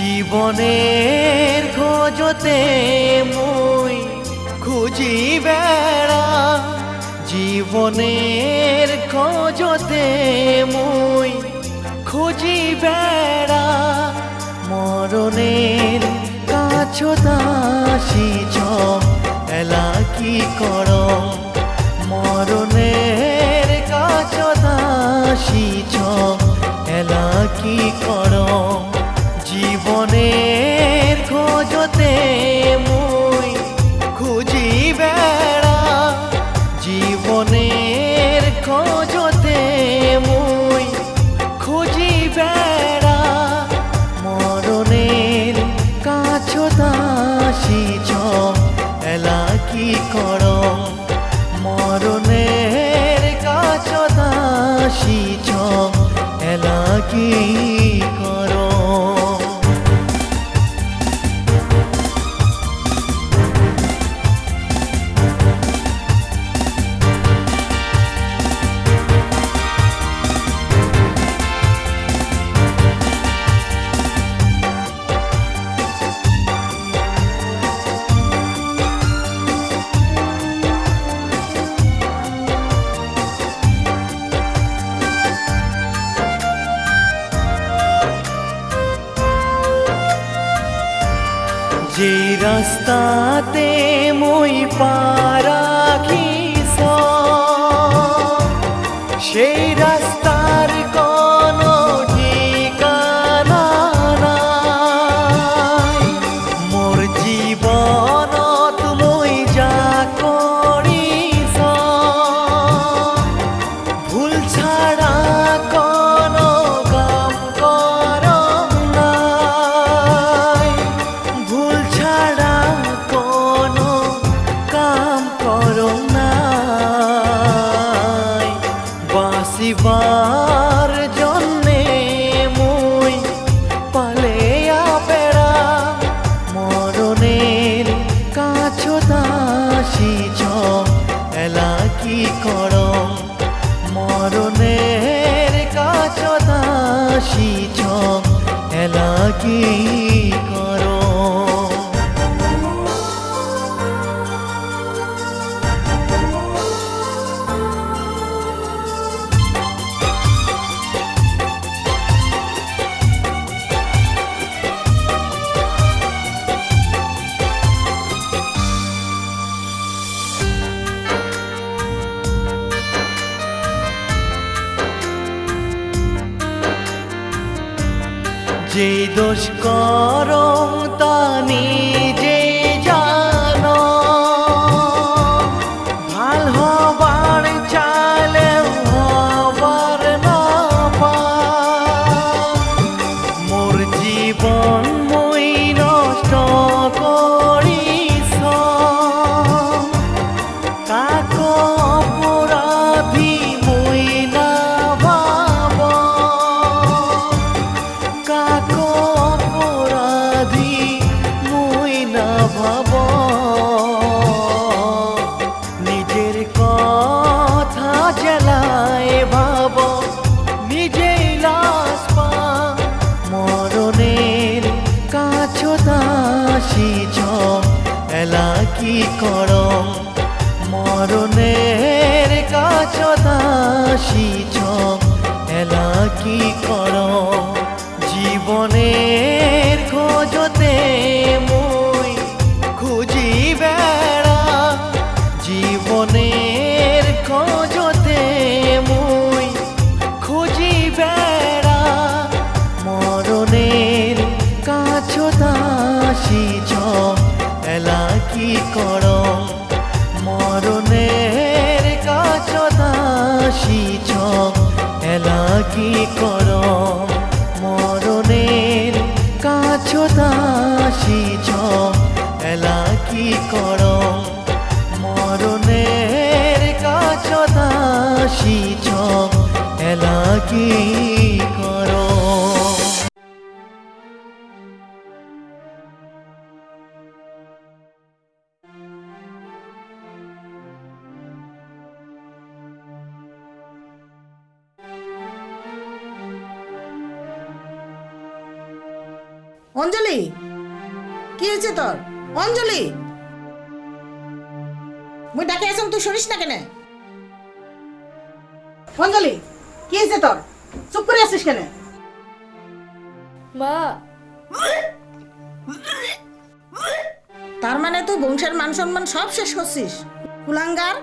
জীবনের খোঁজতে মই খুঁজি বেড়া, জীবনের খোঁজতে মই খুঁজি বেড়া, মরণের কাছতা শিছ এলা কি কর, মরণের কাছতা শিছ এলা কি কর। জীবনের খোঁজতে মই খুঁজি বেড়া, জীবনের খোঁজতে মই খুঁজি বেড়া, মরণের কাছতা শিছ এলা কি কর, মরণের কাছতা শিছ এলা কি কর। যে রাস্তাতে মই পা রাখিছ, সেই রাস্তার কোনো ঠিকানা নাই। মোর জীবনত মই যা করিছ, ভুল ছাড়া কোনো কাম কর নাই, ভুল ছাড়া কোনো কাম কর নাই। বাঁচিবার জন্যে মই পালেয়া বেড়া, মরণের কাছতা শিছ এলা কি কর, মরণের কাছতা শিছ এলা কি কর। যে দোষ করং তা নিজে জানো, ভাল হবার চালে হবার না পাই। মোর জীবন মই নষ্ট করিছ, কাক অপরাধী মই না ভাব, কাক অপরাধী মই না ভাব। নিজের কথা জেলায় ভাব, নিজেই লাশ পা, মরণের কাছতা শিছ এলা কি কর, মরণের কাছতা শিছ এলা কি কর। জীবনের খোঁজতে মই খুঁজি বেড়া, জীবনের খোঁজতে মই খুঁজি বেড়া, মরণের কাছতা শিছ এলা কি কর, মরণের কাছতা শিছ এলা কি কর, মরণের কাছতা শিছ এলা কি কর, মরণের কাছতা শিছ এলা কি কর। অঞ্জলি, কি হয়েছে তোর? অঞ্জলি, মুই ডাকে আসুন, তুই শুনিস না কেন? অঞ্জলি, কি হয়েছে তোর? চুপ করে আছিস কেন? মা, তার মানে তুই বংশের মান সম্মান সব শেষ করছিস, কুলাঙ্গার।